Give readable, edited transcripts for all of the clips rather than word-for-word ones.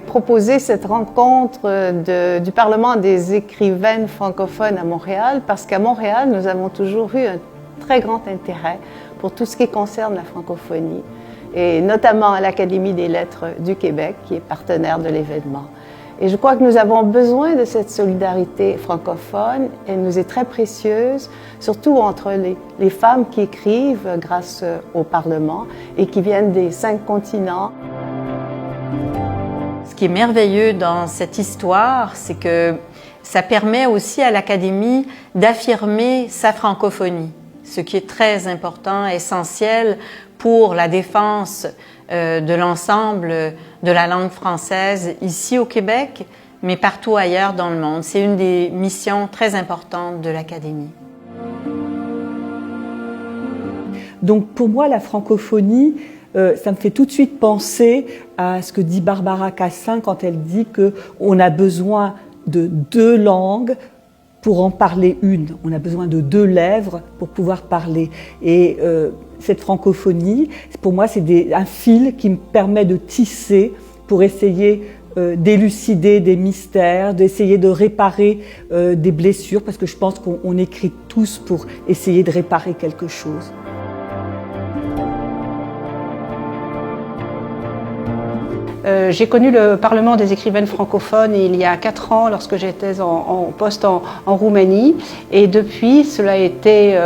proposé cette rencontre du Parlement des écrivaines francophones à Montréal parce qu'à Montréal, nous avons toujours eu un très grand intérêt pour tout ce qui concerne la francophonie et notamment à l'Académie des lettres du Québec qui est partenaire de l'événement. Et je crois que nous avons besoin de cette solidarité francophone. Elle nous est très précieuse, surtout entre les femmes qui écrivent grâce au Parlement et qui viennent des 5 continents. Ce qui est merveilleux dans cette histoire, c'est que ça permet aussi à l'Académie d'affirmer sa francophonie, ce qui est très important, essentiel pour la défense de l'ensemble de la langue française ici au Québec, mais partout ailleurs dans le monde. C'est une des missions très importantes de l'Académie. Donc pour moi, la francophonie, ça me fait tout de suite penser à ce que dit Barbara Cassin quand elle dit qu'on a besoin de 2 langues pour en parler une. On a besoin de 2 lèvres pour pouvoir parler. Et cette francophonie, pour moi, c'est un fil qui me permet de tisser pour essayer d'élucider des mystères, d'essayer de réparer des blessures, parce que je pense qu'on écrit tous pour essayer de réparer quelque chose. J'ai connu le Parlement des écrivaines francophones il y a 4 ans lorsque j'étais en poste en Roumanie et depuis cela a été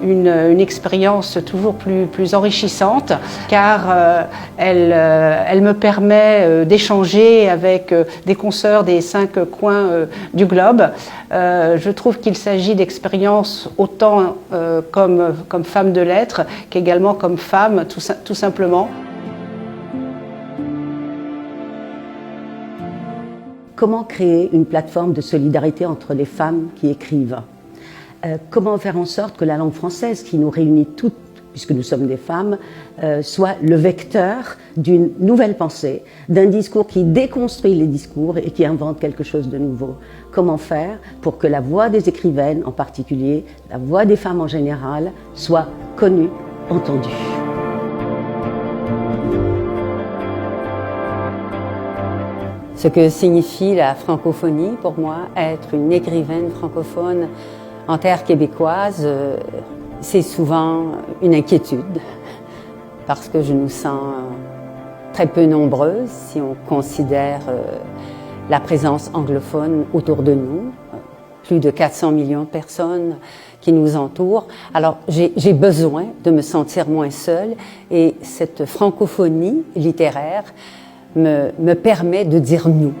une expérience toujours plus enrichissante car elle me permet d'échanger avec des consoeurs des 5 coins du globe. Je trouve qu'il s'agit d'expériences autant comme femme de lettres qu'également comme femme tout simplement. Comment créer une plateforme de solidarité entre les femmes qui écrivent? Comment faire en sorte que la langue française, qui nous réunit toutes, puisque nous sommes des femmes, soit le vecteur d'une nouvelle pensée, d'un discours qui déconstruit les discours et qui invente quelque chose de nouveau? Comment faire pour que la voix des écrivaines en particulier, la voix des femmes en général, soit connue, entendue? Ce que signifie la francophonie pour moi, être une écrivaine francophone en terre québécoise, c'est souvent une inquiétude parce que je nous sens très peu nombreuses si on considère la présence anglophone autour de nous, plus de 400 millions de personnes qui nous entourent. Alors j'ai besoin de me sentir moins seule et cette francophonie littéraire me permet de dire nous.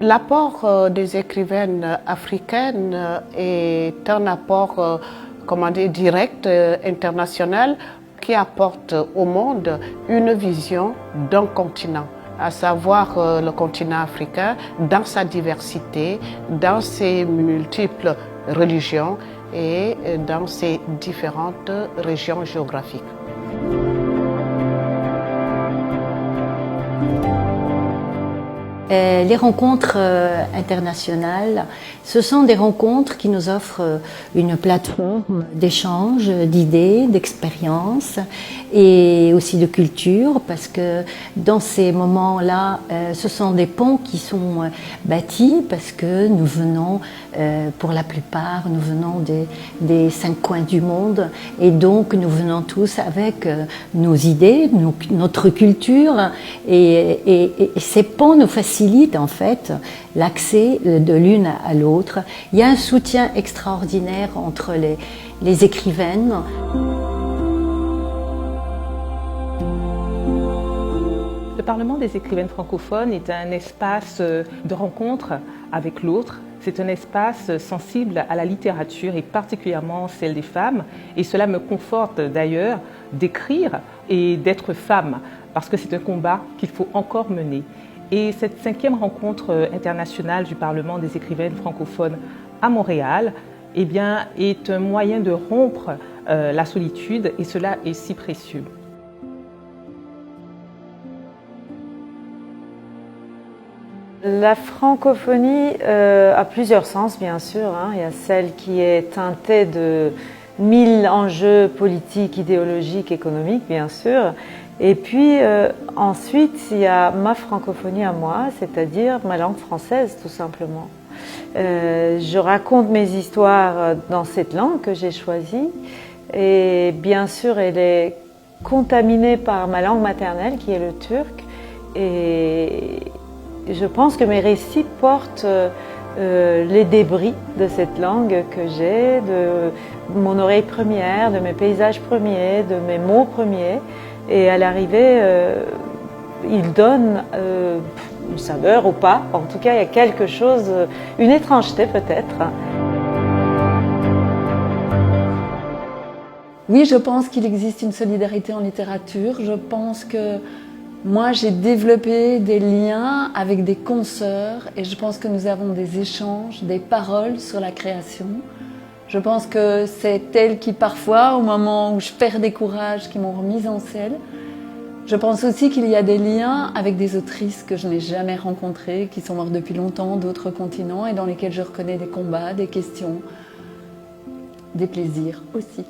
L'apport des écrivaines africaines est un apport, direct, international, qui apporte au monde une vision d'un continent, à savoir le continent africain dans sa diversité, dans ses multiples religions et dans ses différentes régions géographiques. Les rencontres internationales, ce sont des rencontres qui nous offrent une plateforme d'échange d'idées, d'expériences et aussi de culture, parce que dans ces moments-là, ce sont des ponts qui sont bâtis parce que nous venons, pour la plupart, nous venons des 5 coins du monde et donc nous venons tous avec nos idées, notre culture et ces ponts nous facilitent en fait l'accès de l'une à l'autre. Il y a un soutien extraordinaire entre les écrivaines. Le Parlement des écrivaines francophones est un espace de rencontre avec l'autre. C'est un espace sensible à la littérature et particulièrement celle des femmes. Et cela me conforte d'ailleurs d'écrire et d'être femme parce que c'est un combat qu'il faut encore mener. Et cette 5e rencontre internationale du Parlement des écrivaines francophones à Montréal est un moyen de rompre la solitude et cela est si précieux. La francophonie a plusieurs sens, bien sûr. Il y a celle qui est teintée de 1000 enjeux politiques, idéologiques, économiques, bien sûr. Et puis ensuite, il y a ma francophonie à moi, c'est-à-dire ma langue française tout simplement. Je raconte mes histoires dans cette langue que j'ai choisie et bien sûr elle est contaminée par ma langue maternelle qui est le turc et je pense que mes récits portent les débris de cette langue que j'ai, de mon oreille première, de mes paysages premiers, de mes mots premiers. Et à l'arrivée, il donne une saveur ou pas. En tout cas, il y a quelque chose, une étrangeté peut-être. Oui, je pense qu'il existe une solidarité en littérature. Je pense que moi, j'ai développé des liens avec des consoeurs et je pense que nous avons des échanges, des paroles sur la création. Je pense que c'est elles qui, parfois, au moment où je perds des courages, qui m'ont remise en selle. Je pense aussi qu'il y a des liens avec des autrices que je n'ai jamais rencontrées, qui sont mortes depuis longtemps, d'autres continents, et dans lesquelles je reconnais des combats, des questions, des plaisirs aussi.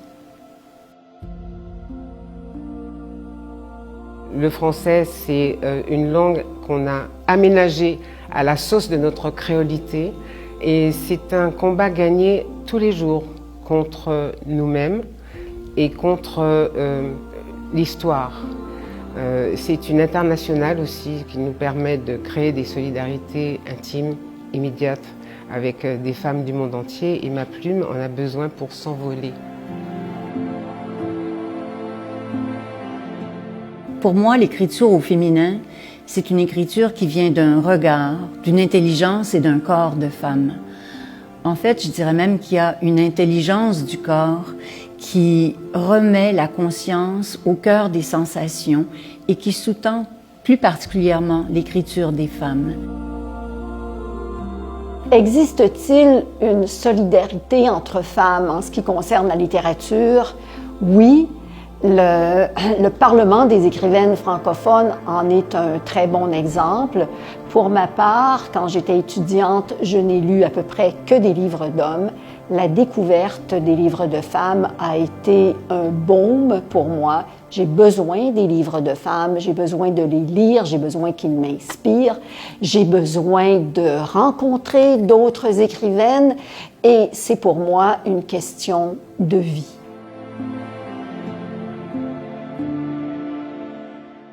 Le français, c'est une langue qu'on a aménagée à la sauce de notre créolité et c'est un combat gagné tous les jours contre nous-mêmes et contre l'histoire. C'est une internationale aussi qui nous permet de créer des solidarités intimes, immédiates avec des femmes du monde entier et ma plume en a besoin pour s'envoler. Pour moi, l'écriture au féminin, c'est une écriture qui vient d'un regard, d'une intelligence et d'un corps de femme. En fait, je dirais même qu'il y a une intelligence du corps qui remet la conscience au cœur des sensations et qui sous-tend plus particulièrement l'écriture des femmes. Existe-t-il une solidarité entre femmes en ce qui concerne la littérature? Oui. Le Parlement des écrivaines francophones en est un très bon exemple. Pour ma part, quand j'étais étudiante, je n'ai lu à peu près que des livres d'hommes. La découverte des livres de femmes a été un baume pour moi. J'ai besoin des livres de femmes, j'ai besoin de les lire, j'ai besoin qu'ils m'inspirent, j'ai besoin de rencontrer d'autres écrivaines et c'est pour moi une question de vie.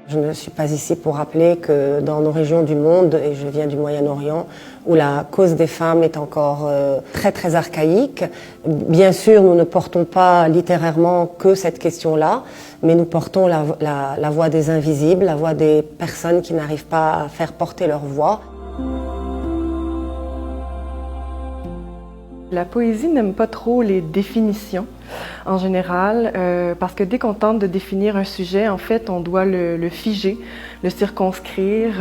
Je ne suis pas ici pour rappeler que dans nos régions du monde, et je viens du Moyen-Orient, où la cause des femmes est encore très très archaïque, bien sûr nous ne portons pas littérairement que cette question-là, mais nous portons la voix des invisibles, la voix des personnes qui n'arrivent pas à faire porter leur voix. La poésie n'aime pas trop les définitions en général, parce que dès qu'on tente de définir un sujet, en fait, on doit le figer, le circonscrire,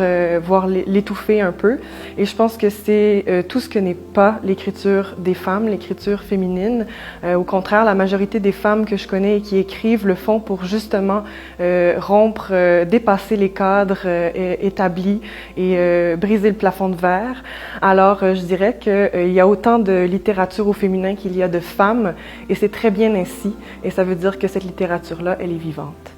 voire l'étouffer un peu. Et je pense que c'est tout ce que n'est pas l'écriture des femmes, l'écriture féminine. Au contraire, la majorité des femmes que je connais et qui écrivent le font pour justement rompre, dépasser les cadres établis et briser le plafond de verre. Alors, je dirais qu'il y a autant de littérature au féminin qu'il y a de femmes, et c'est très bien ainsi, et ça veut dire que cette littérature-là, elle est vivante.